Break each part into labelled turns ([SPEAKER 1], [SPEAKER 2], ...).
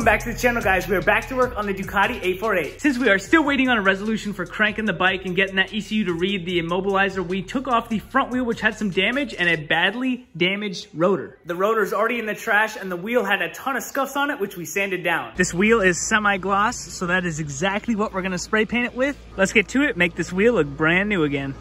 [SPEAKER 1] back to the channel, guys. We are back to work on the Ducati 848. Since we are still waiting on a resolution for cranking the bike and getting that ECU to read the immobilizer, we took off the front wheel, which had some damage and a badly damaged rotor. The rotor is already in the trash and the wheel had a ton of scuffs on it, which we sanded down. This wheel is semi-gloss, so that is exactly what we're gonna spray paint it with. Let's get to it, make this wheel look brand new again.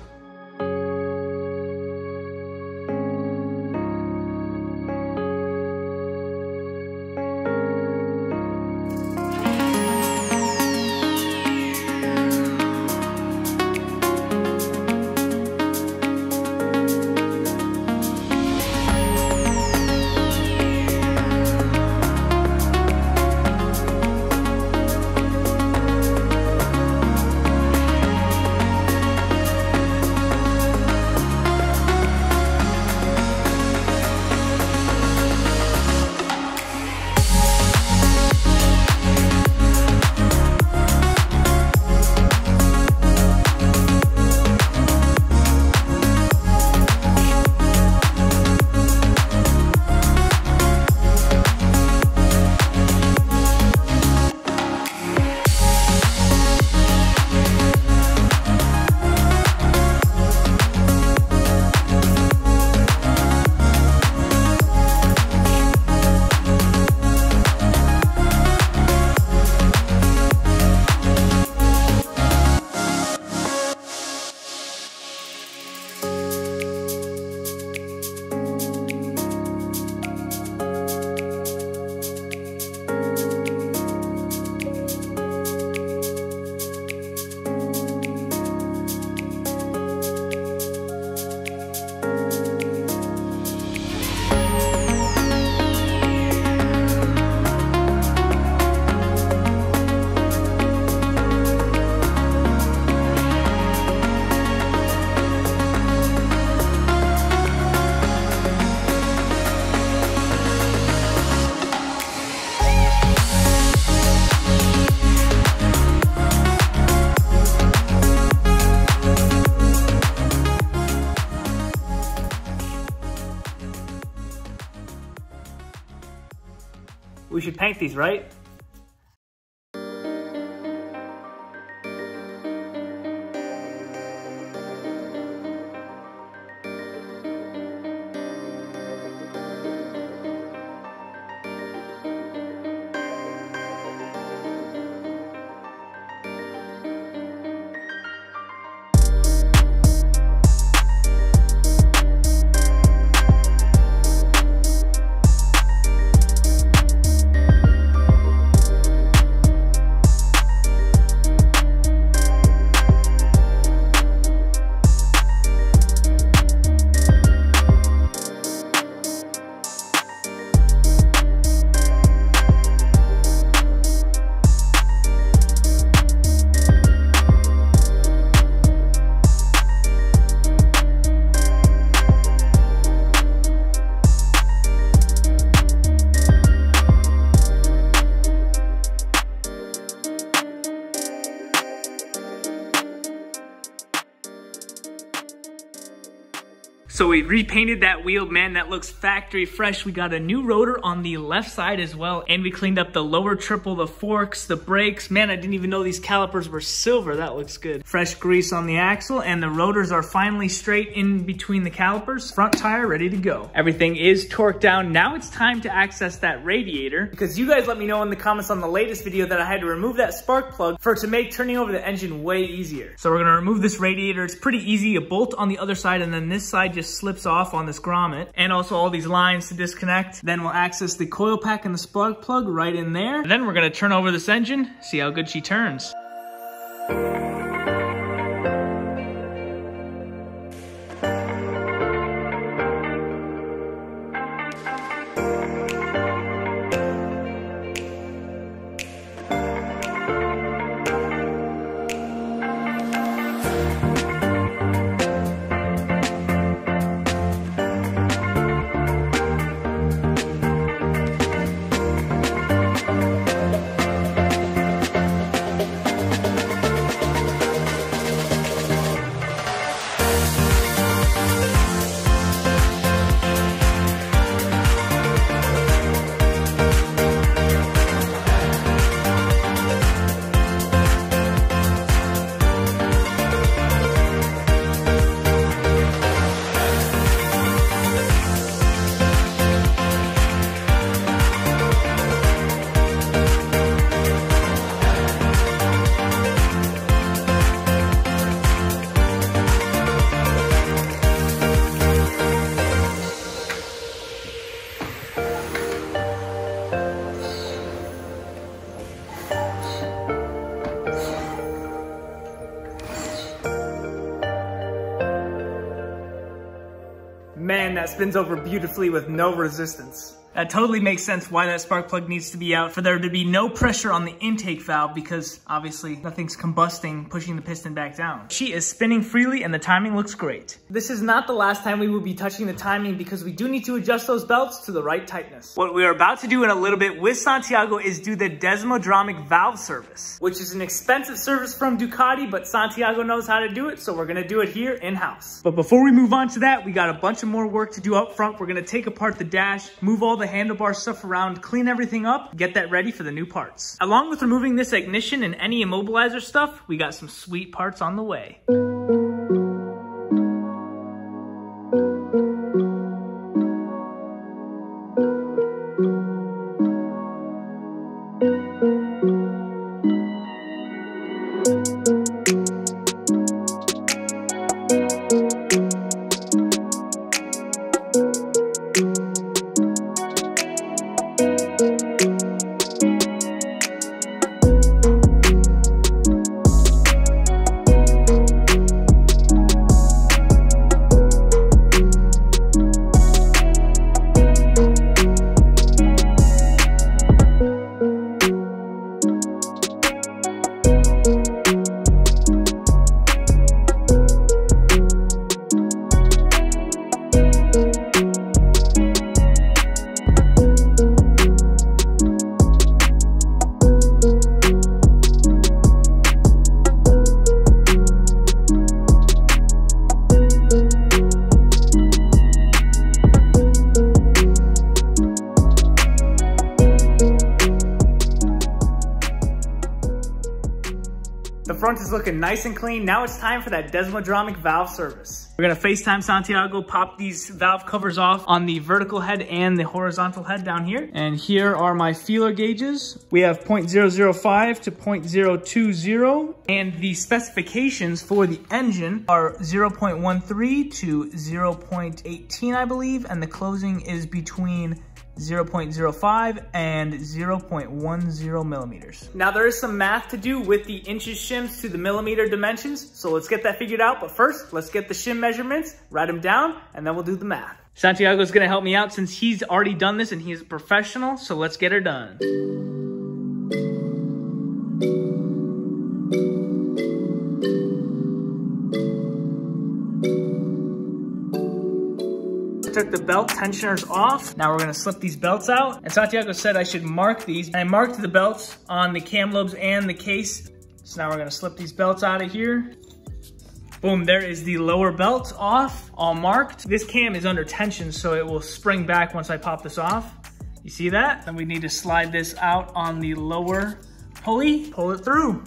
[SPEAKER 1] We should paint these, right? So we repainted that wheel, man, that looks factory fresh. We got a new rotor on the left side as well, and we cleaned up the lower triple, the forks, the brakes. Man, I didn't even know these calipers were silver. That looks good. Fresh grease on the axle, and the rotors are finally straight in between the calipers. Front tire ready to go. Everything is torqued down. Now it's time to access that radiator, because you guys let me know in the comments on the latest video that I had to remove that spark plug for it to make turning over the engine way easier. So we're gonna remove this radiator. It's pretty easy. A bolt on the other side, and then this side just slips off on this grommet, and also all these lines to disconnect. Then we'll access the coil pack and the spark plug right in there. And then we're gonna turn over this engine, see how good she turns. that spins over beautifully with no resistance. That totally makes sense why that spark plug needs to be out, for there to be no pressure on the intake valve, because obviously nothing's combusting, pushing the piston back down. She is spinning freely and the timing looks great. This is not the last time we will be touching the timing, because we do need to adjust those belts to the right tightness. What we are about to do in a little bit with Santiago is do the desmodromic valve service, which is an expensive service from Ducati, but Santiago knows how to do it, so we're gonna do it here in-house. But before we move on to that, we got a bunch of more work to do up front. We're gonna take apart the dash, move all the handlebar stuff around, clean everything up, get that ready for the new parts. Along with removing this ignition and any immobilizer stuff, we got some sweet parts on the way. The front is looking nice and clean. Now it's time for that desmodromic valve service. We're gonna FaceTime Santiago, pop these valve covers off on the vertical head and the horizontal head down here. And here are my feeler gauges. We have 0.005 to 0.020. And the specifications for the engine are 0.13 to 0.18, I believe. And the closing is between 0.05 and 0.10 millimeters. Now there is some math to do with the inches shims to the millimeter dimensions, so let's get that figured out. But first, let's get the shim measurements, write them down, and then we'll do the math. Santiago's gonna help me out since he's already done this and he's a professional, so let's get her done. Took the belt tensioners off. Now we're gonna slip these belts out. And Santiago said I should mark these. And I marked the belts on the cam lobes and the case. So now we're gonna slip these belts out of here. Boom, there is the lower belt off, all marked. This cam is under tension, so it will spring back once I pop this off. You see that? Then we need to slide this out on the lower pulley, pull it through.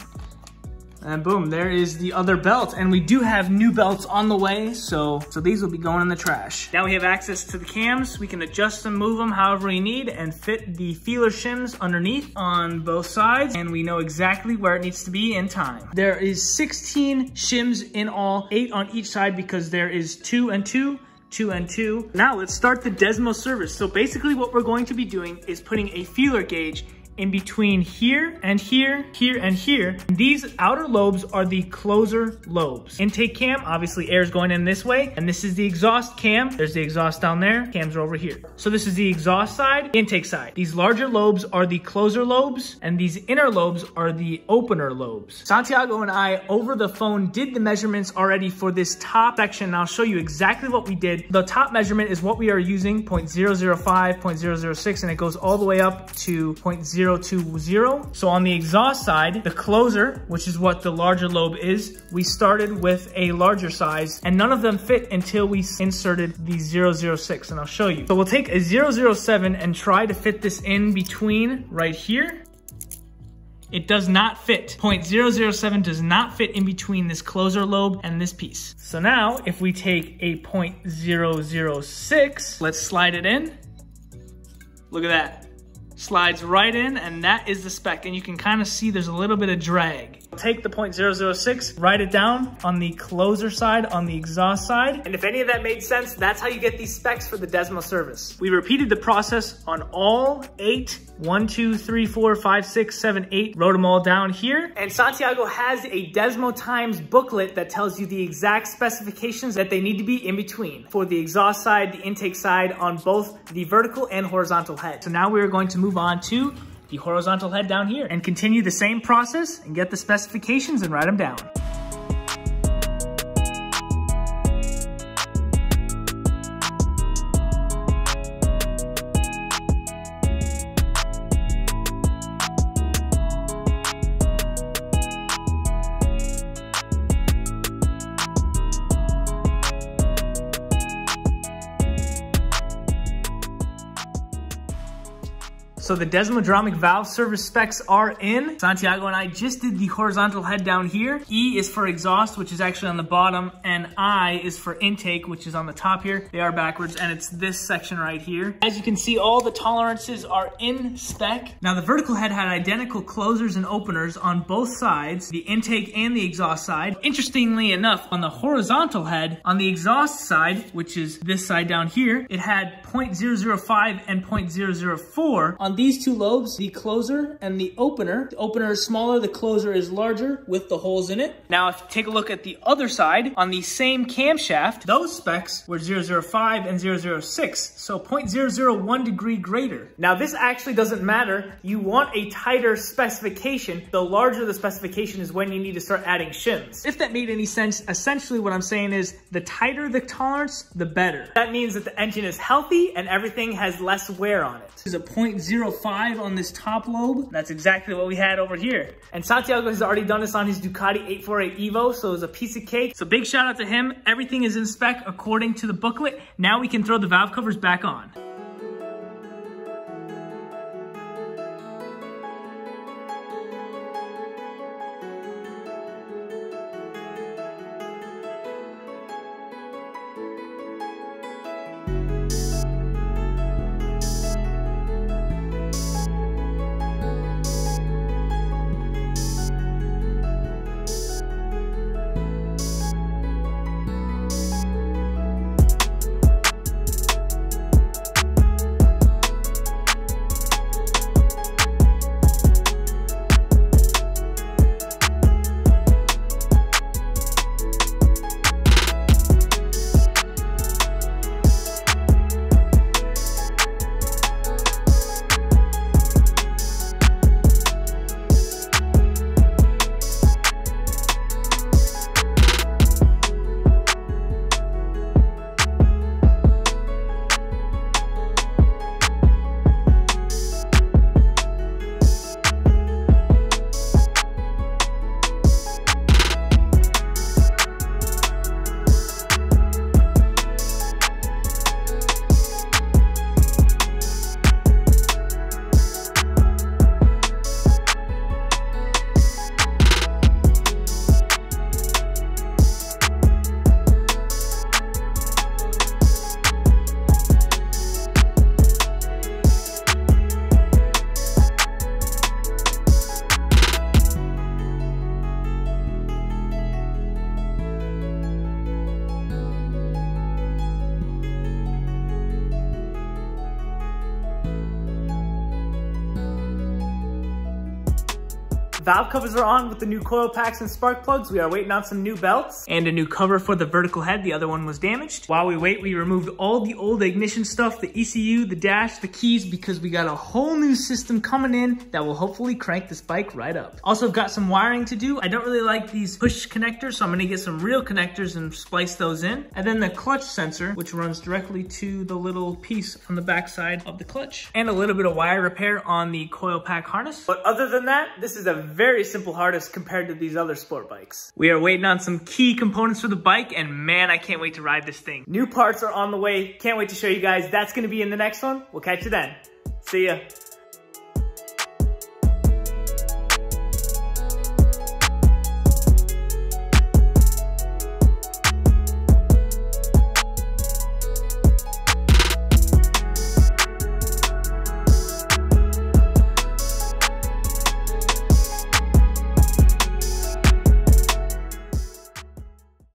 [SPEAKER 1] And boom, there is the other belt. And we do have new belts on the way, so these will be going in the trash. Now we have access to the cams. We can adjust them, move them however we need, and fit the feeler shims underneath on both sides. And we know exactly where it needs to be in time. There is 16 shims in all, 8 on each side because there is 2 and 2. 2 and 2. Now let's start the Desmo service. So basically what we're going to be doing is putting a feeler gauge in between here and here, here and here. And these outer lobes are the closer lobes. Intake cam, obviously air's going in this way, and this is the exhaust cam. There's the exhaust down there, cams are over here. So this is the exhaust side, intake side. These larger lobes are the closer lobes, and these inner lobes are the opener lobes. Santiago and I, over the phone, did the measurements already for this top section, and I'll show you exactly what we did. The top measurement is what we are using, 0.005, 0.006, and it goes all the way up to 0.020. So on the exhaust side, the closer, which is what the larger lobe is, we started with a larger size, and none of them fit until we inserted the 006, and I'll show you. So we'll take a 007 and try to fit this in between right here. It does not fit. 0.007 does not fit in between this closer lobe and this piece. So now if we take a 0.006, let's slide it in. Look at that. slides right in, and that is the spec. And you can kind of see there's a little bit of drag. Take the .006, write it down on the closer side, on the exhaust side. And if any of that made sense, that's how you get these specs for the Desmo service. We repeated the process on all 8, 1, 2, 3, 4, 5, 6, 7, 8, wrote them all down here. And Santiago has a Desmo Times booklet that tells you the exact specifications that they need to be in between for the exhaust side, the intake side, on both the vertical and horizontal head. So now we are going to move on to the horizontal head down here and continue the same process and get the specifications and write them down. So the desmodromic valve service specs are in. Santiago and I just did the horizontal head down here. E is for exhaust, which is actually on the bottom, and I is for intake, which is on the top here. They are backwards, and it's this section right here. As you can see, all the tolerances are in spec. Now the vertical head had identical closers and openers on both sides, the intake and the exhaust side. Interestingly enough, on the horizontal head, on the exhaust side, which is this side down here, it had .005 and .004. On these two lobes, the closer and the opener is smaller, the closer is larger with the holes in it. Now, if you take a look at the other side, on the same camshaft, those specs were 005 and 006, so 0.001 degree greater. Now, this actually doesn't matter. You want a tighter specification. The larger the specification is when you need to start adding shims. If that made any sense, essentially what I'm saying is the tighter the tolerance, the better. That means that the engine is healthy and everything has less wear on it. There's a .05 on this top lobe. That's exactly what we had over here. And Santiago has already done this on his Ducati 848 Evo, so it was a piece of cake. So big shout out to him. Everything is in spec according to the booklet. Now we can throw the valve covers back on. Valve covers are on with the new coil packs and spark plugs. We are waiting on some new belts and a new cover for the vertical head. The other one was damaged. While we wait, we removed all the old ignition stuff, the ECU, the dash, the keys, because we got a whole new system coming in that will hopefully crank this bike right up. Also, I've got some wiring to do. I don't really like these push connectors, so I'm gonna get some real connectors and splice those in. And then the clutch sensor, which runs directly to the little piece on the back side of the clutch. And a little bit of wire repair on the coil pack harness. But other than that, this is a very simple harness compared to these other sport bikes. We are waiting on some key components for the bike, and man, I can't wait to ride this thing. New parts are on the way. Can't wait to show you guys. That's gonna be in the next one. We'll catch you then. See ya.